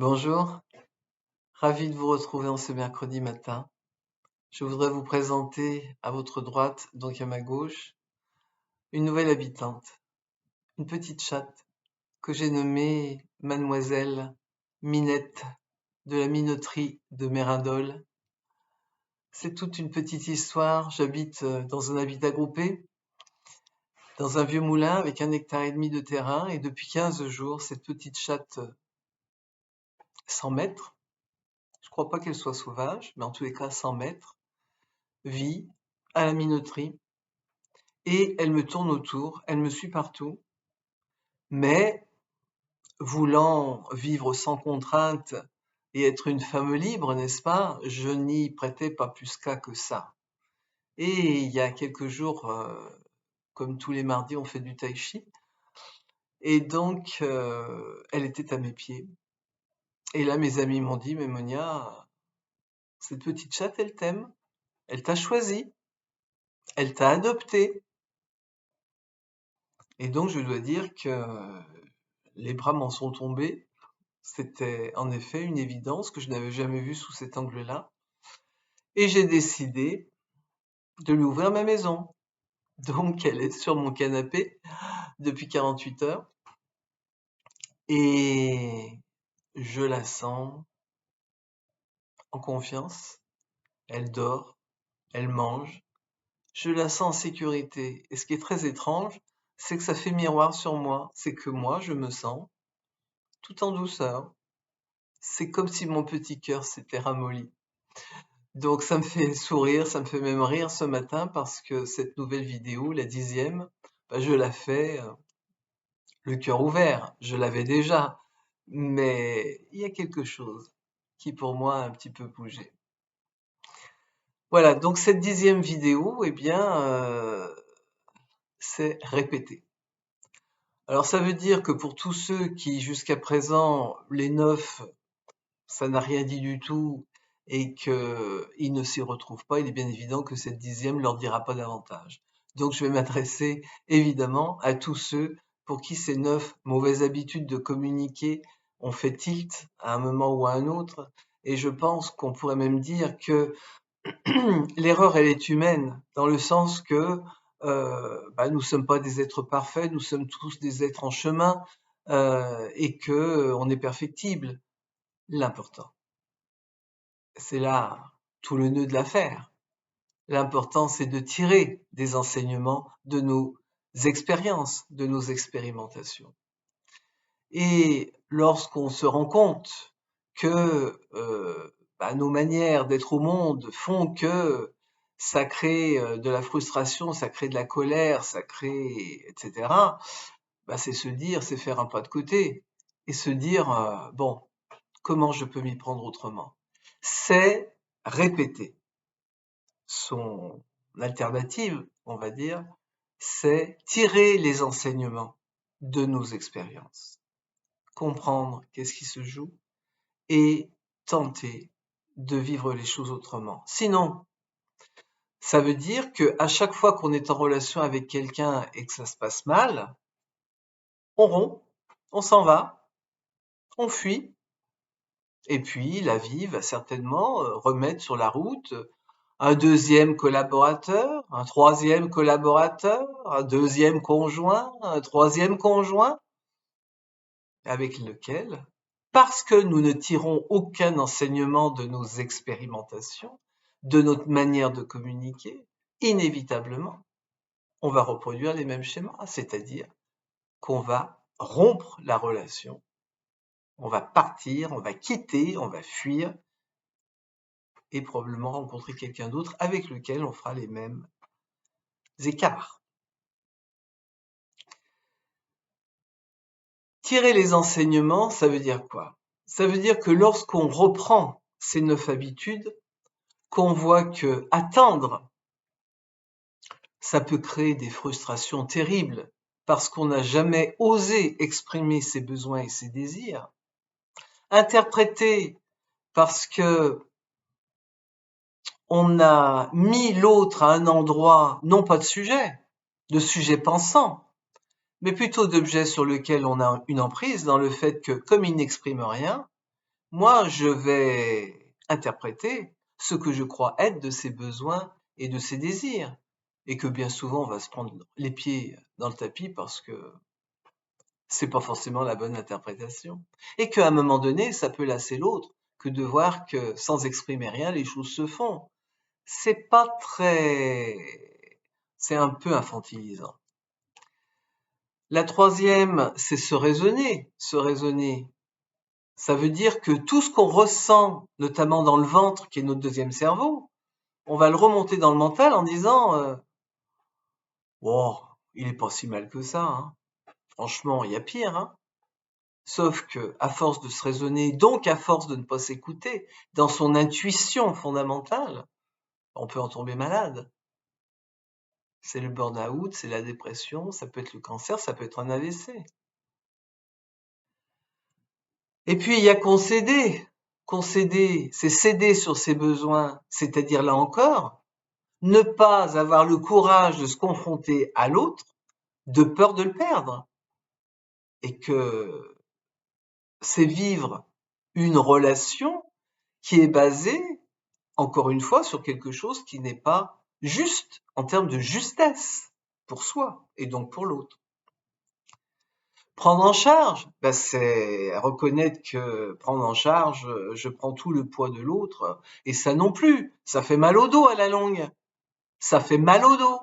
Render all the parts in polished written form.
Bonjour, ravi de vous retrouver en ce mercredi matin. Je voudrais vous présenter à votre droite, donc à ma gauche, une nouvelle habitante, une petite chatte que j'ai nommée Mademoiselle Minette de la minoterie de Mérindol. C'est toute une petite histoire. J'habite dans un habitat groupé, dans un vieux moulin avec 1,5 hectare de terrain et depuis 15 jours, cette petite chatte 100 mètres, je crois pas qu'elle soit sauvage, mais en tous les cas 100 mètres, vit à la minoterie et elle me tourne autour, elle me suit partout, mais voulant vivre sans contrainte et être une femme libre, n'est-ce pas, je n'y prêtais pas plus qu'à que ça. Et il y a quelques jours, comme tous les mardis, on fait du tai chi, et donc elle était à mes pieds. Et là, mes amis m'ont dit, mais Monia, cette petite chatte, elle t'aime, elle t'a choisi, elle t'a adopté. Et donc, je dois dire que les bras m'en sont tombés. C'était en effet une évidence que je n'avais jamais vue sous cet angle-là. Et j'ai décidé de lui ouvrir ma maison. Donc, elle est sur mon canapé depuis 48 heures. Et je la sens en confiance. Elle dort, elle mange. Je la sens en sécurité. Et ce qui est très étrange, c'est que ça fait miroir sur moi. C'est que moi, je me sens tout en douceur. C'est comme si mon petit cœur s'était ramolli. Donc ça me fait sourire, ça me fait même rire ce matin parce que cette nouvelle vidéo, la 10e, je la fais le cœur ouvert. Je l'avais déjà, mais il y a quelque chose qui pour moi a un petit peu bougé. Voilà, donc cette 10e vidéo, eh bien, c'est répété. Alors ça veut dire que pour tous ceux qui jusqu'à présent, les 9, ça n'a rien dit du tout et qu'ils ne s'y retrouvent pas, il est bien évident que cette 10e leur dira pas davantage. Donc je vais m'adresser évidemment à tous ceux pour qui ces 9 mauvaises habitudes de communiquer ont fait tilt à un moment ou à un autre. Et je pense qu'on pourrait même dire que l'erreur, elle est humaine, dans le sens que nous sommes pas des êtres parfaits, nous sommes tous des êtres en chemin et que on est perfectible. L'important, c'est là tout le nœud de l'affaire. L'important, c'est de tirer des enseignements de nos expériences, de nos expérimentations. Et lorsqu'on se rend compte que nos manières d'être au monde font que ça crée de la frustration, ça crée de la colère, ça crée, etc., c'est se dire, c'est faire un pas de côté et se dire, bon, comment je peux m'y prendre autrement? C'est répéter. Son alternative, on va dire, c'est tirer les enseignements de nos expériences, comprendre qu'est-ce qui se joue et tenter de vivre les choses autrement. Sinon, ça veut dire que à chaque fois qu'on est en relation avec quelqu'un et que ça se passe mal, on rompt, on s'en va, on fuit, et puis la vie va certainement remettre sur la route un deuxième collaborateur, un troisième collaborateur, un deuxième conjoint, un troisième conjoint, avec lequel, parce que nous ne tirons aucun enseignement de nos expérimentations, de notre manière de communiquer, inévitablement, on va reproduire les mêmes schémas, c'est-à-dire qu'on va rompre la relation, on va partir, on va quitter, on va fuir, et probablement rencontrer quelqu'un d'autre avec lequel on fera les mêmes écarts. Tirer les enseignements, ça veut dire quoi? Ça veut dire que lorsqu'on reprend ces 9 habitudes, qu'on voit que attendre, ça peut créer des frustrations terribles parce qu'on n'a jamais osé exprimer ses besoins et ses désirs. Interpréter parce que on a mis l'autre à un endroit, non pas de sujet pensant, mais plutôt d'objet sur lequel on a une emprise dans le fait que, comme il n'exprime rien, Moi, je vais interpréter ce que je crois être de ses besoins et de ses désirs. Et que bien souvent, on va se prendre les pieds dans le tapis parce que c'est pas forcément la bonne interprétation. Et qu'à un moment donné, ça peut lasser l'autre que de voir que sans exprimer rien, les choses se font. C'est pas très, c'est un peu infantilisant. La troisième, c'est se raisonner. Se raisonner. Ça veut dire que tout ce qu'on ressent, notamment dans le ventre, qui est notre deuxième cerveau, on va le remonter dans le mental en disant wow, il est pas si mal que ça, hein. Franchement, il y a pire, hein. Sauf que, à force de se raisonner, donc à force de ne pas s'écouter, dans son intuition fondamentale, on peut en tomber malade. C'est le burn-out, c'est la dépression, ça peut être le cancer, ça peut être un AVC. Et puis, il y a concéder. Concéder, c'est céder sur ses besoins, c'est-à-dire là encore, ne pas avoir le courage de se confronter à l'autre de peur de le perdre. Et que c'est vivre une relation qui est basée, encore une fois, sur quelque chose qui n'est pas juste en termes de justesse pour soi et donc pour l'autre. Prendre en charge, c'est reconnaître que prendre en charge, je prends tout le poids de l'autre, et ça non plus, ça fait mal au dos à la longue. Ça fait mal au dos.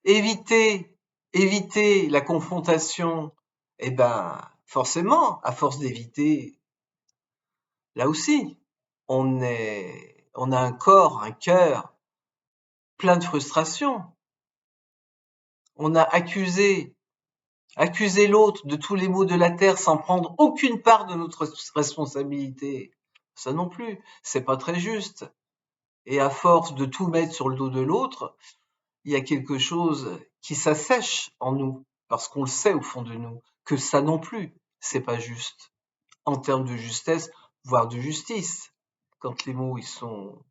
Éviter la confrontation, eh ben, forcément, à force d'éviter, là aussi, on a un corps, un cœur plein de frustration. On a accusé l'autre de tous les maux de la terre sans prendre aucune part de notre responsabilité. Ça non plus, c'est pas très juste. Et à force de tout mettre sur le dos de l'autre, il y a quelque chose qui s'assèche en nous, parce qu'on le sait au fond de nous, que ça non plus, c'est pas juste. En termes de justesse, voire de justice, quand les mots ils sont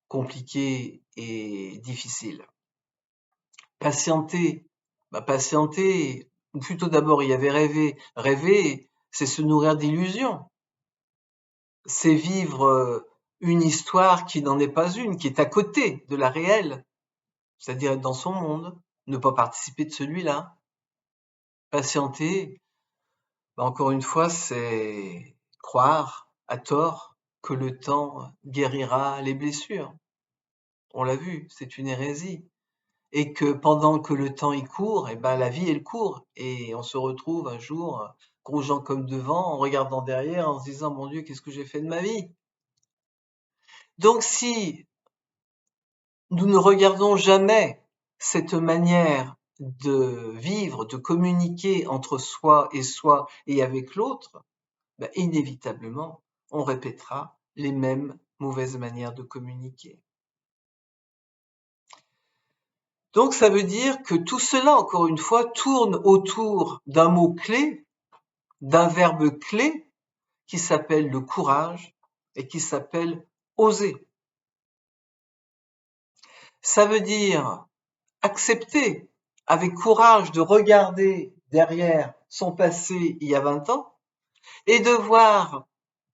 compliqués et difficiles. Patienter, patienter, ou plutôt d'abord il y avait rêver. Rêver, c'est se nourrir d'illusions. C'est vivre une histoire qui n'en est pas une, qui est à côté de la réelle, c'est-à-dire être dans son monde, ne pas participer de celui-là. Patienter, encore une fois, c'est croire à tort que le temps guérira les blessures. On l'a vu, c'est une hérésie. Et que pendant que le temps y court, la vie elle court. Et on se retrouve un jour, gros comme devant, en regardant derrière, en se disant, mon Dieu, qu'est-ce que j'ai fait de ma vie? Donc si nous ne regardons jamais cette manière de vivre, de communiquer entre soi et avec l'autre, inévitablement, on répétera les mêmes mauvaises manières de communiquer. Donc ça veut dire que tout cela, encore une fois, tourne autour d'un mot clé, d'un verbe clé qui s'appelle le courage et qui s'appelle oser. Ça veut dire accepter avec courage de regarder derrière son passé il y a 20 ans et de voir,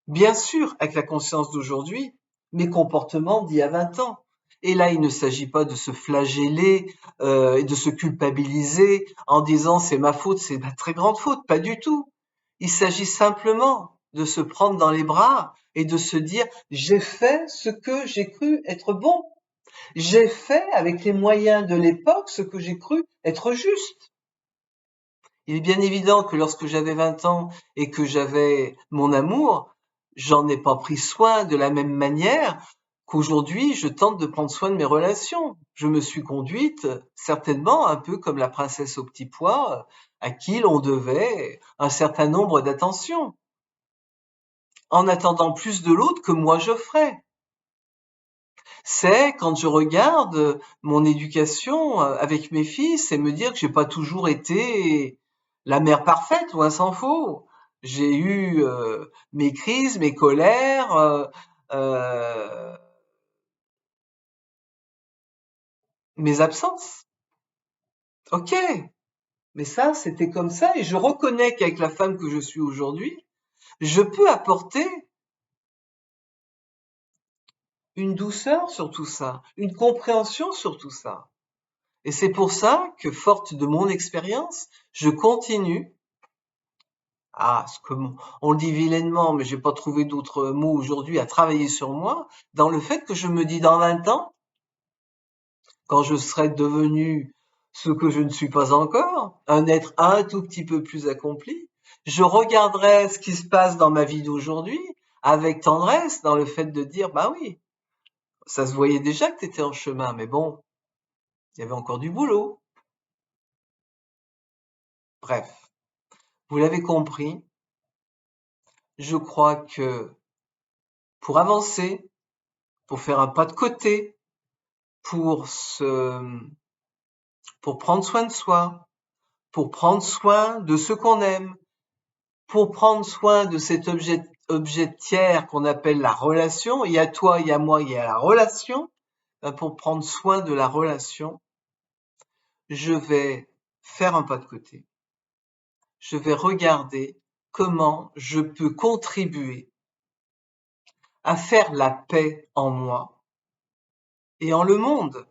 bien sûr, avec la conscience d'aujourd'hui, mes comportements d'il y a 20 ans. Et là, il ne s'agit pas de se flageller et de se culpabiliser en disant c'est ma faute, c'est ma très grande faute, pas du tout. Il s'agit simplement de se prendre dans les bras et de se dire j'ai fait ce que j'ai cru être bon. J'ai fait avec les moyens de l'époque ce que j'ai cru être juste. Il est bien évident que lorsque j'avais 20 ans et que j'avais mon amour, j'en ai pas pris soin de la même manière qu'aujourd'hui je tente de prendre soin de mes relations. Je me suis conduite certainement un peu comme la princesse au petit pois à qui l'on devait un certain nombre d'attentions, en attendant plus de l'autre que moi j'offrais. C'est quand je regarde mon éducation avec mes fils et me dire que j'ai pas toujours été la mère parfaite, loin s'en faut. J'ai eu mes crises, mes colères, euh, mes absences. Ok, Mais ça, c'était comme ça, et je reconnais qu'avec la femme que je suis aujourd'hui, je peux apporter une douceur sur tout ça, une compréhension sur tout ça. Et c'est pour ça que, forte de mon expérience, je continue on le dit vilainement, mais j'ai pas trouvé d'autres mots aujourd'hui, à travailler sur moi, dans le fait que je me dis dans 20 ans, quand je serai devenu ce que je ne suis pas encore, un être un tout petit peu plus accompli, je regarderai ce qui se passe dans ma vie d'aujourd'hui avec tendresse, dans le fait de dire, bah oui, ça se voyait déjà que tu étais en chemin, mais bon, il y avait encore du boulot. Bref, vous l'avez compris, je crois que pour avancer, pour faire un pas de côté, pour pour prendre soin de soi, pour prendre soin de ceux qu'on aime, pour prendre soin de cet objet tiers qu'on appelle la relation. Il y a toi, il y a moi, il y a la relation. Pour prendre soin de la relation, je vais faire un pas de côté. Je vais regarder comment je peux contribuer à faire la paix en moi et en le monde.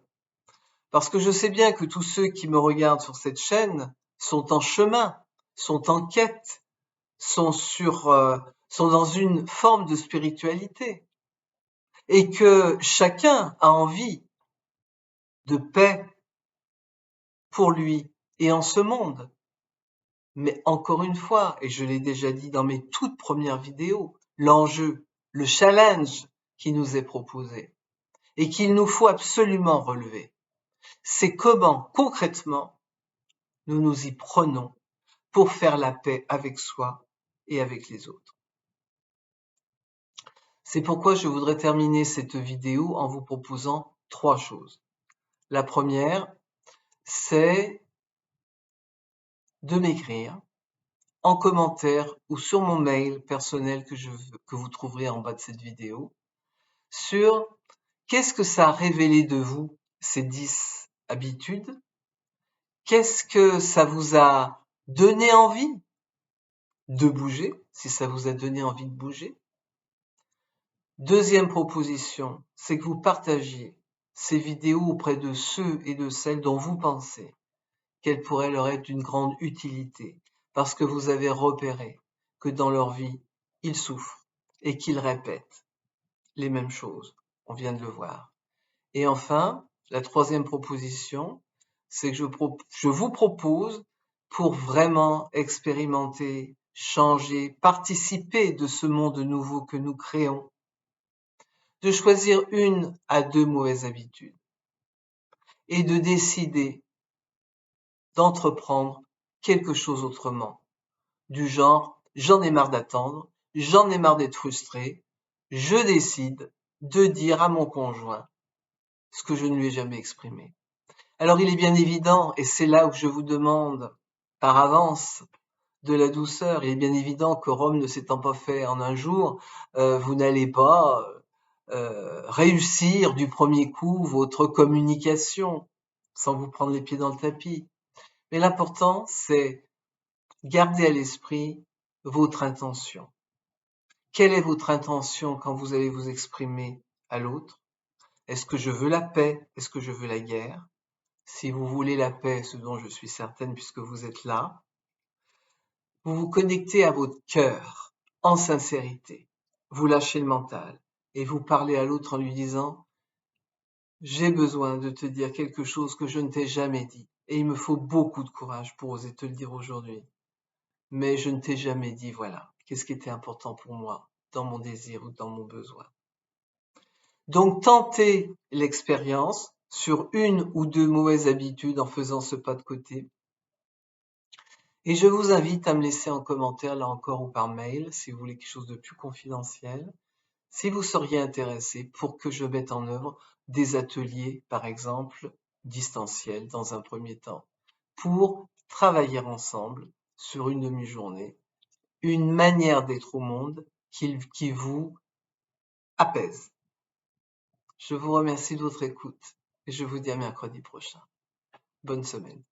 Parce que je sais bien que tous ceux qui me regardent sur cette chaîne sont en chemin, sont en quête, sont dans une forme de spiritualité. Et que chacun a envie de paix pour lui et en ce monde. Mais encore une fois, et je l'ai déjà dit dans mes toutes premières vidéos, l'enjeu, le challenge qui nous est proposé et qu'il nous faut absolument relever, c'est comment concrètement nous nous y prenons pour faire la paix avec soi et avec les autres. C'est pourquoi je voudrais terminer cette vidéo en vous proposant 3 choses. La première, c'est de m'écrire en commentaire ou sur mon mail personnel que vous trouverez en bas de cette vidéo sur qu'est-ce que ça a révélé de vous, ces 10 habitudes, qu'est-ce que ça vous a donné envie de bouger, si ça vous a donné envie de bouger. Deuxième proposition, c'est que vous partagiez ces vidéos auprès de ceux et de celles dont vous pensez qu'elles pourraient leur être d'une grande utilité, parce que vous avez repéré que dans leur vie, ils souffrent et qu'ils répètent les mêmes choses. On vient de le voir. Et enfin, la troisième proposition, c'est que je vous propose, pour vraiment expérimenter, changer, participer de ce monde nouveau que nous créons, de choisir 1 à 2 mauvaises habitudes et de décider d'entreprendre quelque chose autrement. Du genre, j'en ai marre d'attendre, j'en ai marre d'être frustré, je décide de dire à mon conjoint ce que je ne lui ai jamais exprimé. Alors il est bien évident, et c'est là où je vous demande par avance de la douceur, il est bien évident que Rome ne s'étant pas fait en un jour, vous n'allez pas réussir du premier coup votre communication sans vous prendre les pieds dans le tapis. Mais l'important, c'est garder à l'esprit votre intention. Quelle est votre intention quand vous allez vous exprimer à l'autre? Est-ce que je veux la paix? Est-ce que je veux la guerre? Si vous voulez la paix, ce dont je suis certaine puisque vous êtes là, vous vous connectez à votre cœur en sincérité. Vous lâchez le mental et vous parlez à l'autre en lui disant « J'ai besoin de te dire quelque chose que je ne t'ai jamais dit et il me faut beaucoup de courage pour oser te le dire aujourd'hui. Mais je ne t'ai jamais dit, voilà, qu'est-ce qui était important pour moi dans mon désir ou dans mon besoin. » Donc tentez l'expérience sur 1 ou 2 mauvaises habitudes en faisant ce pas de côté. Et je vous invite à me laisser en commentaire, là encore, ou par mail, si vous voulez quelque chose de plus confidentiel, si vous seriez intéressé pour que je mette en œuvre des ateliers, par exemple, distanciels dans un premier temps, pour travailler ensemble sur une demi-journée, une manière d'être au monde qui vous apaise. Je vous remercie de votre écoute et je vous dis à mercredi prochain. Bonne semaine.